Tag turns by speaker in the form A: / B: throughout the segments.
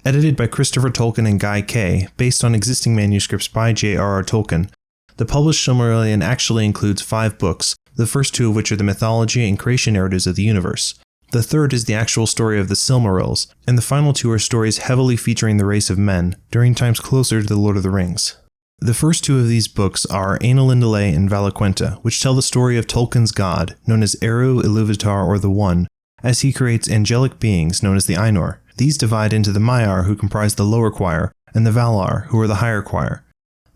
A: Edited by Christopher Tolkien and Guy Kay, based on existing manuscripts by J.R.R. Tolkien, the published Silmarillion actually includes 5 books, the first 2 of which are the mythology and creation narratives of the universe. The third is the actual story of the Silmarils, and the final 2 are stories heavily featuring the race of men, during times closer to the Lord of the Rings. The first 2 of these books are Ainulindalë and Valaquenta, which tell the story of Tolkien's god, known as Eru Ilúvatar or the One, as he creates angelic beings known as the Ainur. These divide into the Maiar, who comprise the lower choir, and the Valar, who are the higher choir.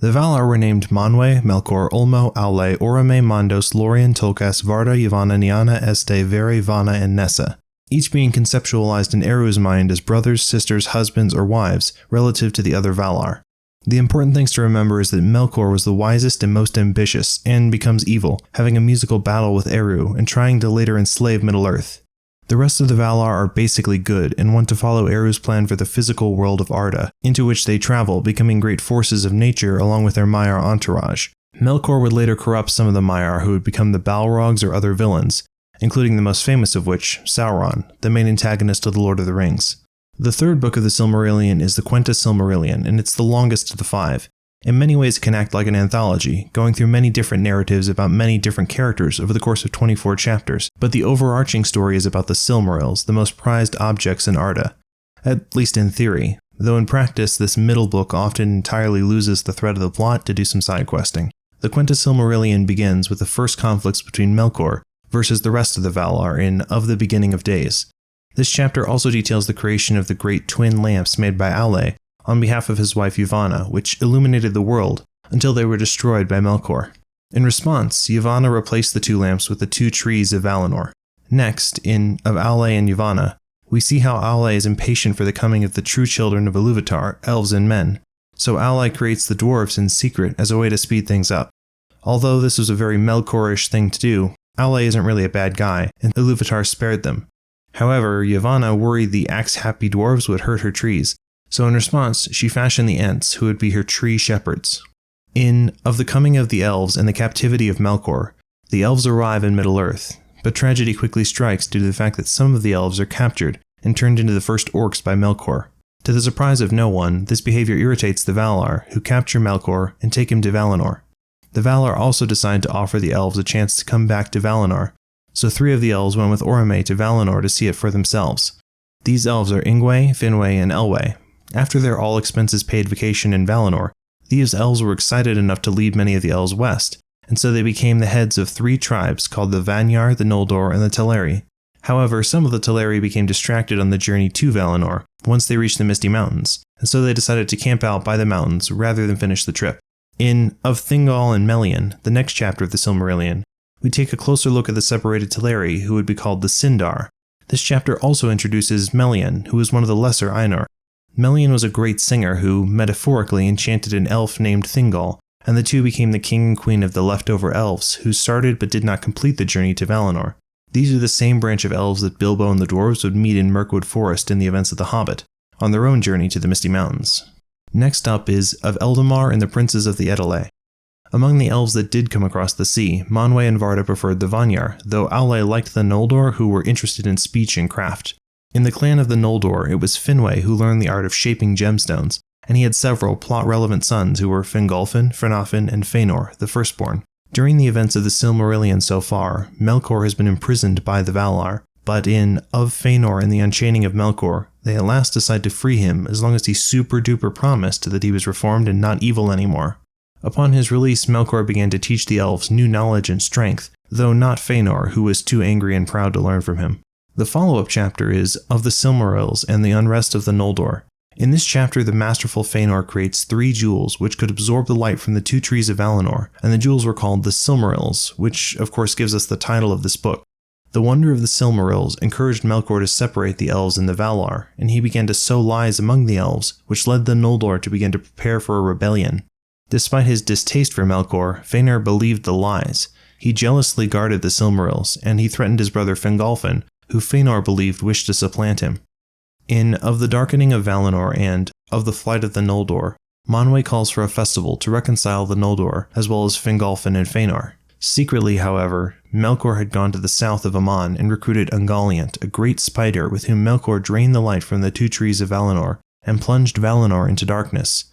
A: The Valar were named Manwë, Melkor, Ulmo, Aule, Orome, Mandos, Lorien, Tolkas, Varda, Yavanna, Niana, Este, Vere, Vana, and Nessa, each being conceptualized in Eru's mind as brothers, sisters, husbands, or wives, relative to the other Valar. The important things to remember is that Melkor was the wisest and most ambitious, and becomes evil, having a musical battle with Eru, and trying to later enslave Middle-earth. The rest of the Valar are basically good, and want to follow Eru's plan for the physical world of Arda, into which they travel, becoming great forces of nature along with their Maiar entourage. Melkor would later corrupt some of the Maiar, who would become the Balrogs or other villains, including the most famous of which, Sauron, the main antagonist of the Lord of the Rings. The third book of the Silmarillion is the Quenta Silmarillion, and it's the longest of the 5. In many ways it can act like an anthology, going through many different narratives about many different characters over the course of 24 chapters, but the overarching story is about the Silmarils, the most prized objects in Arda. At least in theory, though in practice this middle book often entirely loses the thread of the plot to do some side questing. The Quenta Silmarillion begins with the first conflicts between Melkor versus the rest of the Valar in Of the Beginning of Days. This chapter also details the creation of the great twin lamps made by Aule on behalf of his wife Yavanna, which illuminated the world until they were destroyed by Melkor. In response, Yavanna replaced the 2 lamps with the 2 trees of Valinor. Next, in Of Aule and Yavanna, we see how Aule is impatient for the coming of the true children of Ilúvatar, elves and men, so Aule creates the dwarves in secret as a way to speed things up. Although this was a very Melkorish thing to do, Aule isn't really a bad guy, and Ilúvatar spared them. However, Yavanna worried the axe-happy dwarves would hurt her trees, so in response, she fashioned the Ents, who would be her tree shepherds. In Of the Coming of the Elves and the Captivity of Melkor, the elves arrive in Middle-earth, but tragedy quickly strikes due to the fact that some of the elves are captured and turned into the first orcs by Melkor. To the surprise of no one, this behavior irritates the Valar, who capture Melkor and take him to Valinor. The Valar also decide to offer the elves a chance to come back to Valinor, so 3 of the elves went with Orome to Valinor to see it for themselves. These elves are Ingwe, Finwë, and Elwë. After their all-expenses-paid vacation in Valinor, these elves were excited enough to lead many of the elves west, and so they became the heads of 3 tribes called the Vanyar, the Noldor, and the Teleri. However, some of the Teleri became distracted on the journey to Valinor once they reached the Misty Mountains, and so they decided to camp out by the mountains rather than finish the trip. In Of Thingol and Melian, the next chapter of the Silmarillion, we take a closer look at the separated Teleri, who would be called the Sindar. This chapter also introduces Melian, who was one of the lesser Ainur. Melian was a great singer who, metaphorically, enchanted an elf named Thingol, and the 2 became the king and queen of the leftover elves, who started but did not complete the journey to Valinor. These are the same branch of elves that Bilbo and the dwarves would meet in Mirkwood Forest in the events of The Hobbit, on their own journey to the Misty Mountains. Next up is Of Eldamar and the Princes of the Edele. Among the elves that did come across the sea, Manwë and Varda preferred the Vanyar, though Aule liked the Noldor, who were interested in speech and craft. In the clan of the Noldor, it was Finwë who learned the art of shaping gemstones, and he had several plot-relevant sons who were Fingolfin, Fenafin, and Fëanor, the firstborn. During the events of the Silmarillion so far, Melkor has been imprisoned by the Valar, but in Of Fëanor and the Unchaining of Melkor, they at last decide to free him as long as he super-duper promised that he was reformed and not evil anymore. Upon his release, Melkor began to teach the elves new knowledge and strength, though not Fëanor, who was too angry and proud to learn from him. The follow-up chapter is Of the Silmarils and the Unrest of the Noldor. In this chapter, the masterful Fëanor creates 3 jewels which could absorb the light from the 2 trees of Valinor, and the jewels were called the Silmarils, which of course gives us the title of this book. The wonder of the Silmarils encouraged Melkor to separate the elves and the Valar, and he began to sow lies among the elves, which led the Noldor to begin to prepare for a rebellion. Despite his distaste for Melkor, Fëanor believed the lies. He jealously guarded the Silmarils, and he threatened his brother Fingolfin, who Fëanor believed wished to supplant him. In Of the Darkening of Valinor and Of the Flight of the Noldor, Manwë calls for a festival to reconcile the Noldor, as well as Fingolfin and Fëanor. Secretly, however, Melkor had gone to the south of Aman and recruited Ungoliant, a great spider with whom Melkor drained the light from the 2 trees of Valinor, and plunged Valinor into darkness.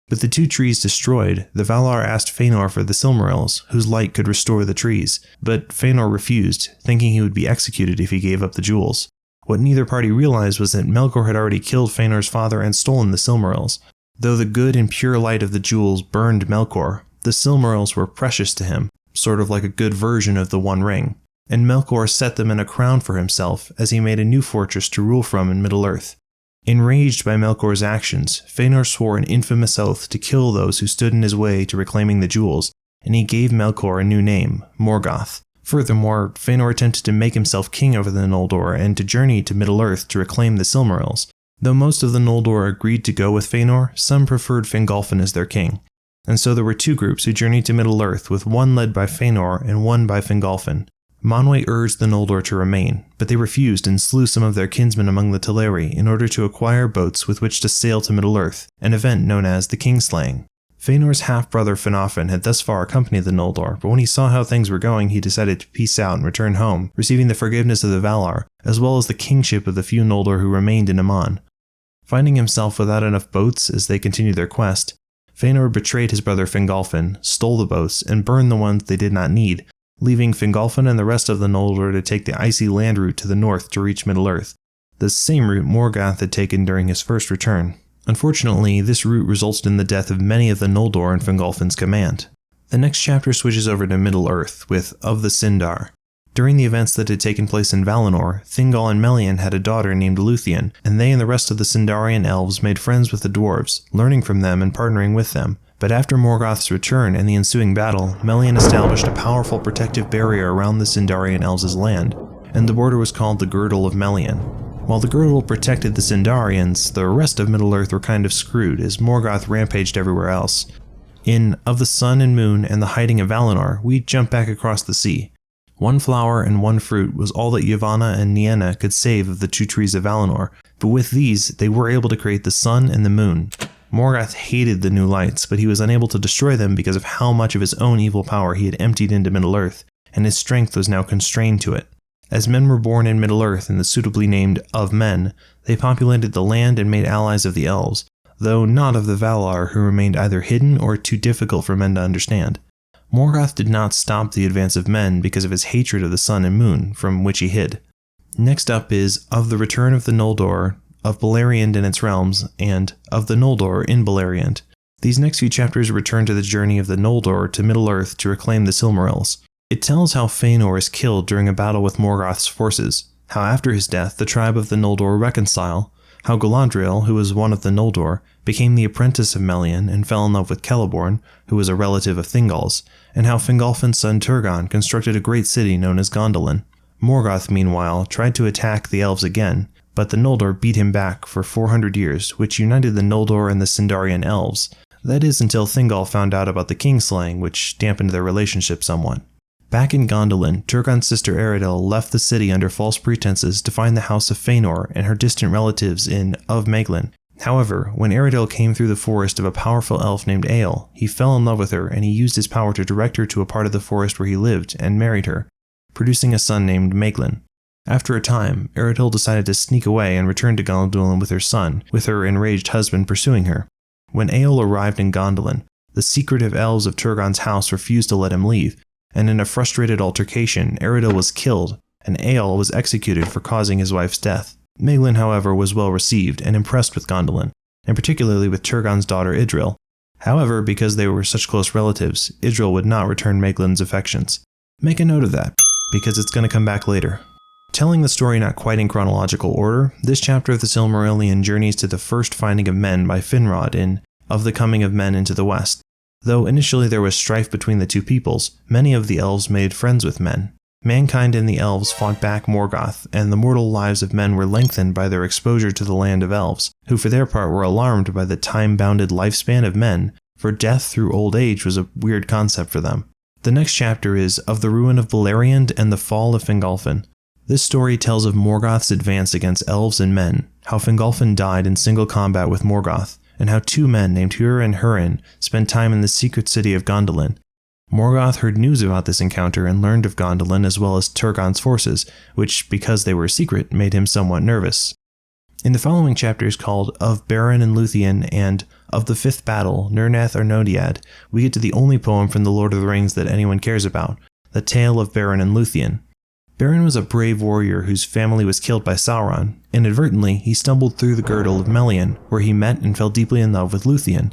A: With the 2 trees destroyed, the Valar asked Fëanor for the Silmarils, whose light could restore the trees, but Fëanor refused, thinking he would be executed if he gave up the jewels. What neither party realized was that Melkor had already killed Fëanor's father and stolen the Silmarils. Though the good and pure light of the jewels burned Melkor, the Silmarils were precious to him, sort of like a good version of the One Ring, and Melkor set them in a crown for himself as he made a new fortress to rule from in Middle-earth. Enraged by Melkor's actions, Fëanor swore an infamous oath to kill those who stood in his way to reclaiming the jewels, and he gave Melkor a new name, Morgoth. Furthermore, Fëanor attempted to make himself king over the Noldor and to journey to Middle-earth to reclaim the Silmarils. Though most of the Noldor agreed to go with Fëanor, some preferred Fingolfin as their king. And so there were 2 groups who journeyed to Middle-earth, with one led by Fëanor and one by Fingolfin. Manwë urged the Noldor to remain, but they refused and slew some of their kinsmen among the Teleri in order to acquire boats with which to sail to Middle-earth, an event known as the Kingslaying. Fëanor's half-brother Finarfin had thus far accompanied the Noldor, but when he saw how things were going, he decided to peace out and return home, receiving the forgiveness of the Valar, as well as the kingship of the few Noldor who remained in Aman. Finding himself without enough boats as they continued their quest, Fëanor betrayed his brother Fingolfin, stole the boats, and burned the ones they did not need, leaving Fingolfin and the rest of the Noldor to take the icy land route to the north to reach Middle-earth, the same route Morgoth had taken during his first return. Unfortunately, this route resulted in the death of many of the Noldor in Fingolfin's command. The next chapter switches over to Middle-earth with Of the Sindar. During the events that had taken place in Valinor, Thingol and Melian had a daughter named Luthien, and they and the rest of the Sindarian elves made friends with the dwarves, learning from them and partnering with them. But after Morgoth's return and the ensuing battle, Melian established a powerful protective barrier around the Sindarian elves' land, and the border was called the Girdle of Melian. While the Girdle protected the Sindarians, the rest of Middle-earth were kind of screwed as Morgoth rampaged everywhere else. In Of the Sun and Moon and the Hiding of Valinor, we jump back across the sea. 1 flower and 1 fruit was all that Yavanna and Nienna could save of the 2 trees of Valinor, but with these, they were able to create the sun and the moon. Morgoth hated the new lights, but he was unable to destroy them because of how much of his own evil power he had emptied into Middle-earth, and his strength was now constrained to it. As men were born in Middle-earth and the suitably named Of Men, they populated the land and made allies of the elves, though not of the Valar, who remained either hidden or too difficult for men to understand. Morgoth did not stop the advance of men because of his hatred of the sun and moon, from which he hid. Next up is Of the Return of the Noldor, of Beleriand and its realms, and Of the Noldor in Beleriand. These next few chapters return to the journey of the Noldor to Middle-earth to reclaim the Silmarils. It tells how Fëanor is killed during a battle with Morgoth's forces, how after his death the tribe of the Noldor reconcile, how Galadriel, who was one of the Noldor, became the apprentice of Melian and fell in love with Celeborn, who was a relative of Thingol's, and how Fingolfin's son Turgon constructed a great city known as Gondolin. Morgoth, meanwhile, tried to attack the elves again, but the Noldor beat him back for 400 years, which united the Noldor and the Sindarian elves. That is until Thingol found out about the Kingslaying, which dampened their relationship somewhat. Back in Gondolin, Turgon's sister Eredil left the city under false pretenses to find the house of Fëanor and her distant relatives in Of Meglin. However, when Eredil came through the forest of a powerful elf named Eöl, he fell in love with her and he used his power to direct her to a part of the forest where he lived and married her, producing a son named Meglin. After a time, Eredil decided to sneak away and return to Gondolin with her son, with her enraged husband pursuing her. When Eöl arrived in Gondolin, the secretive elves of Turgon's house refused to let him leave, and in a frustrated altercation, Eredil was killed, and Eöl was executed for causing his wife's death. Meglin, however, was well received and impressed with Gondolin, and particularly with Turgon's daughter Idril. However, because they were such close relatives, Idril would not return Meglin's affections. Make a note of that, because it's going to come back later. Telling the story not quite in chronological order, this chapter of the Silmarillion journeys to the first finding of men by Finrod in Of the Coming of Men into the West. Though initially there was strife between the two peoples, many of the elves made friends with men. Mankind and the elves fought back Morgoth, and the mortal lives of men were lengthened by their exposure to the land of elves, who for their part were alarmed by the time-bounded lifespan of men, for death through old age was a weird concept for them. The next chapter is Of the Ruin of Beleriand and the Fall of Fingolfin. This story tells of Morgoth's advance against elves and men, how Fingolfin died in single combat with Morgoth, and how 2 men named Hur and Hurin spent time in the secret city of Gondolin. Morgoth heard news about this encounter and learned of Gondolin as well as Turgon's forces, which, because they were secret, made him somewhat nervous. In the following chapters called Of Beren and Luthien and Of the Fifth Battle, Nirnath Arnodiad, we get to the only poem from The Lord of the Rings that anyone cares about, the tale of Beren and Luthien. Beren was a brave warrior whose family was killed by Sauron. Inadvertently, he stumbled through the girdle of Melian, where he met and fell deeply in love with Luthien.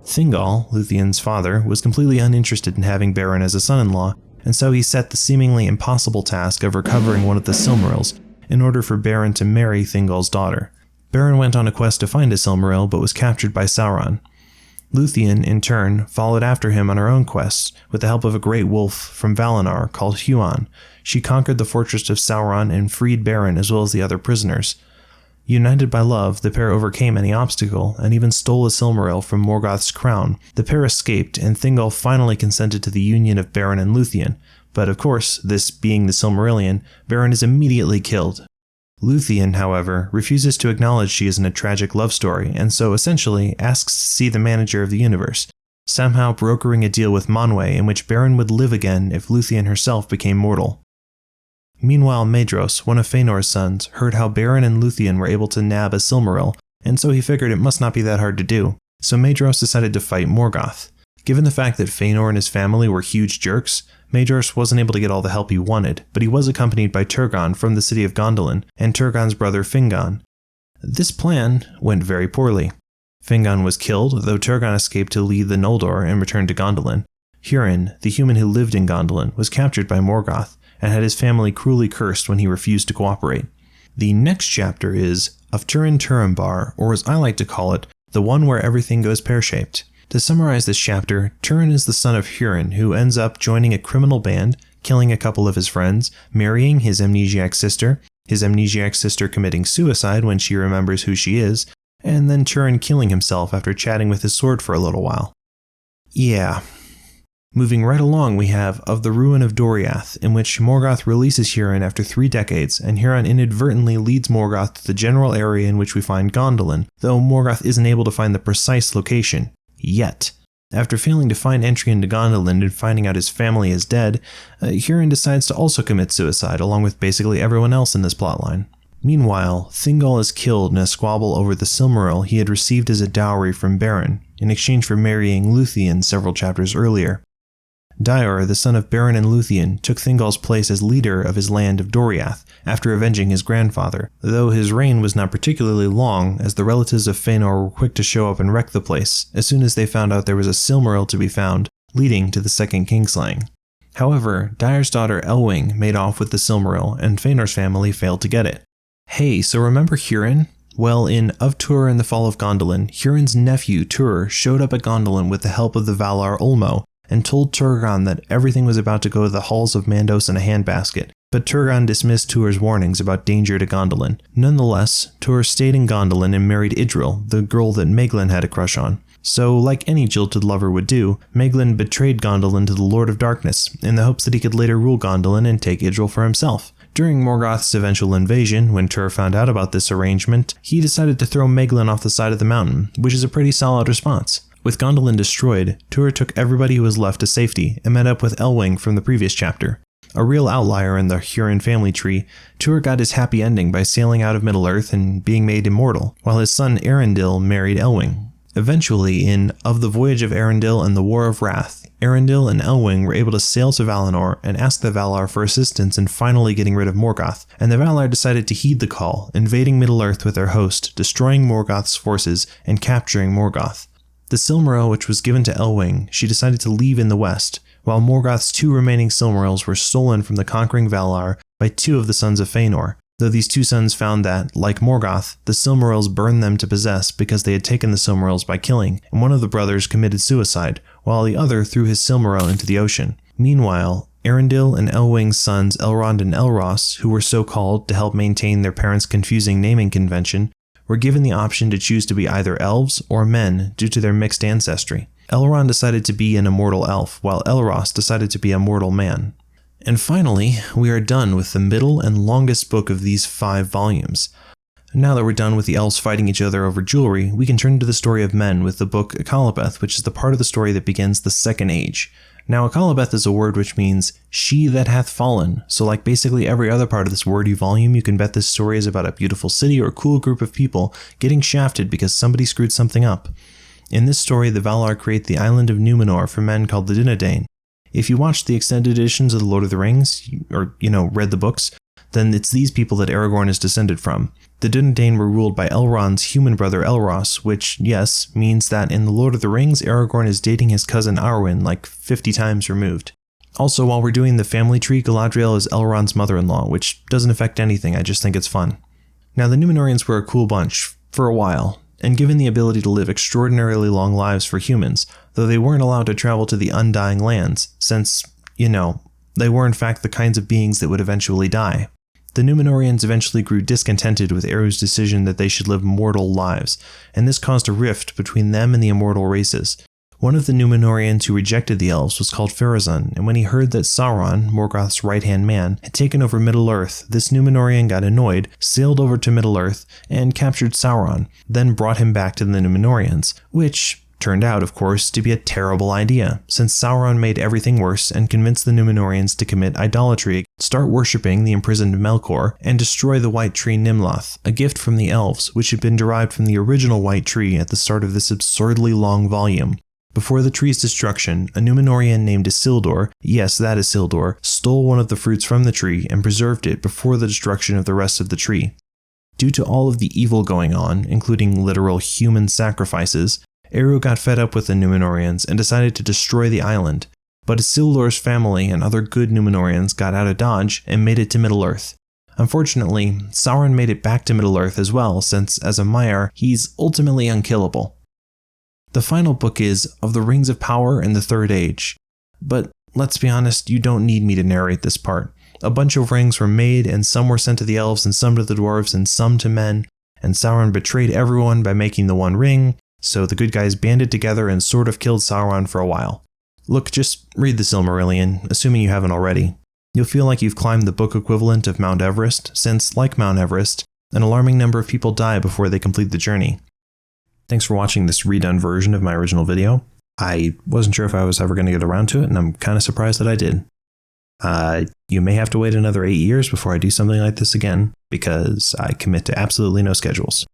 A: Thingol, Luthien's father, was completely uninterested in having Beren as a son-in-law, and so he set the seemingly impossible task of recovering one of the Silmarils in order for Beren to marry Thingol's daughter. Beren went on a quest to find a Silmaril, but was captured by Sauron. Luthien, in turn, followed after him on her own quests, with the help of a great wolf from Valinor called Huon. She conquered the fortress of Sauron and freed Beren as well as the other prisoners. United by love, the pair overcame any obstacle, and even stole a Silmaril from Morgoth's crown. The pair escaped, and Thingol finally consented to the union of Beren and Luthien. But of course, this being the Silmarillion, Beren is immediately killed. Luthien, however, refuses to acknowledge she is in a tragic love story, and so essentially asks to see the manager of the universe, somehow brokering a deal with Manwë in which Beren would live again if Luthien herself became mortal. Meanwhile, Maedhros, one of Feanor's sons, heard how Beren and Luthien were able to nab a Silmaril, and so he figured it must not be that hard to do. So Maedhros decided to fight Morgoth. Given the fact that Feanor and his family were huge jerks, Maedhros wasn't able to get all the help he wanted, but he was accompanied by Turgon from the city of Gondolin and Turgon's brother Fingon. This plan went very poorly. Fingon was killed, though Turgon escaped to lead the Noldor and returned to Gondolin. Hurin, the human who lived in Gondolin, was captured by Morgoth, and had his family cruelly cursed when he refused to cooperate. The next chapter is Of Turin Turambar, or as I like to call it, the one where everything goes pear-shaped. To summarize this chapter, Turin is the son of Hurin, who ends up joining a criminal band, killing a couple of his friends, marrying his amnesiac sister committing suicide when she remembers who she is, and then Turin killing himself after chatting with his sword for a little while. Yeah. Moving right along, we have Of the Ruin of Doriath, in which Morgoth releases Hurin after 3 decades, and Huron inadvertently leads Morgoth to the general area in which we find Gondolin, though Morgoth isn't able to find the precise location. Yet. After failing to find entry into Gondolin and finding out his family is dead, Hurin decides to also commit suicide along with basically everyone else in this plotline. Meanwhile, Thingol is killed in a squabble over the Silmaril he had received as a dowry from Beren, in exchange for marrying Luthien several chapters earlier. J.R.R, the son of Beren and Luthien, took Thingol's place as leader of his land of Doriath after avenging his grandfather, though his reign was not particularly long, as the relatives of Feanor were quick to show up and wreck the place as soon as they found out there was a Silmaril to be found, leading to the second kingslaying. However, J.R.R's daughter Elwing made off with the Silmaril, and Feanor's family failed to get it. Hey, so remember Hurin? Well, in Of Tuor and the Fall of Gondolin, Hurin's nephew Tuor showed up at Gondolin with the help of the Valar Ulmo, and told Turgon that everything was about to go to the halls of Mandos in a handbasket, but Turgon dismissed Tuor's warnings about danger to Gondolin. Nonetheless, Tuor stayed in Gondolin and married Idril, the girl that Maeglin had a crush on. So, like any jilted lover would do, Maeglin betrayed Gondolin to the Lord of Darkness, in the hopes that he could later rule Gondolin and take Idril for himself. During Morgoth's eventual invasion, when Tuor found out about this arrangement, he decided to throw Maeglin off the side of the mountain, which is a pretty solid response. With Gondolin destroyed, Tuor took everybody who was left to safety and met up with Elwing from the previous chapter. A real outlier in the Hurin family tree, Tuor got his happy ending by sailing out of Middle-earth and being made immortal, while his son Eärendil married Elwing. Eventually, in Of the Voyage of Eärendil and the War of Wrath, Eärendil and Elwing were able to sail to Valinor and ask the Valar for assistance in finally getting rid of Morgoth, and the Valar decided to heed the call, invading Middle-earth with their host, destroying Morgoth's forces, and capturing Morgoth. The Silmaril, which was given to Elwing, she decided to leave in the west, while Morgoth's 2 remaining Silmarils were stolen from the conquering Valar by 2 of the sons of Feanor, though these 2 sons found that, like Morgoth, the Silmarils burned them to possess because they had taken the Silmarils by killing, and one of the brothers committed suicide, while the other threw his Silmaril into the ocean. Meanwhile, Eärendil and Elwing's sons Elrond and Elros, who were so called to help maintain their parents' confusing naming convention, were given the option to choose to be either elves or men due to their mixed ancestry. Elrond decided to be an immortal elf, while Elros decided to be a mortal man. And finally, we are done with the middle and longest book of these 5 volumes. Now that we're done with the elves fighting each other over jewelry, we can turn to the story of men with the book Akallabêth, which is the part of the story that begins the Second Age. Now, Akallabêth is a word which means she that hath fallen, so like basically every other part of this wordy volume, you can bet this story is about a beautiful city or a cool group of people getting shafted because somebody screwed something up. In this story, the Valar create the island of Númenor for men called the Dunedain. If you watched the extended editions of The Lord of the Rings, or, read the books, then it's these people that Aragorn is descended from. The Dunedain were ruled by Elrond's human brother Elros, which, yes, means that in The Lord of the Rings, Aragorn is dating his cousin Arwen like 50 times removed. Also, while we're doing the family tree, Galadriel is Elrond's mother-in-law, which doesn't affect anything, I just think it's fun. Now, the Númenorians were a cool bunch, for a while, and given the ability to live extraordinarily long lives for humans, though they weren't allowed to travel to the Undying Lands, since, they were in fact the kinds of beings that would eventually die. The Númenorians eventually grew discontented with Eru's decision that they should live mortal lives, and this caused a rift between them and the immortal races. One of the Númenorians who rejected the elves was called Pharazôn, and when he heard that Sauron, Morgoth's right-hand man, had taken over Middle-earth, this Númenorian got annoyed, sailed over to Middle-earth, and captured Sauron, then brought him back to the Númenorians, which turned out, of course, to be a terrible idea, since Sauron made everything worse and convinced the Númenorians to commit idolatry, start worshipping the imprisoned Melkor, and destroy the white tree Nimloth, a gift from the elves, which had been derived from the original white tree at the start of this absurdly long volume. Before the tree's destruction, a Númenorian named Isildur, yes, that Isildur, stole one of the fruits from the tree and preserved it before the destruction of the rest of the tree. Due to all of the evil going on, including literal human sacrifices, Eru got fed up with the Númenorians and decided to destroy the island, but Isildur's family and other good Númenorians got out of Dodge and made it to Middle-earth. Unfortunately, Sauron made it back to Middle-earth as well, since, as a Maiar, he's ultimately unkillable. The final book is Of the Rings of Power and the Third Age, but let's be honest, you don't need me to narrate this part. A bunch of rings were made, and some were sent to the elves and some to the dwarves and some to men, and Sauron betrayed everyone by making the One Ring, so the good guys banded together and sort of killed Sauron for a while. Look, just read the Silmarillion, assuming you haven't already. You'll feel like you've climbed the book equivalent of Mount Everest, since, like Mount Everest, an alarming number of people die before they complete the journey. Thanks for watching this redone version of my original video. I wasn't sure if I was ever going to get around to it, and I'm kind of surprised that I did. You may have to wait another 8 years before I do something like this again, because I commit to absolutely no schedules.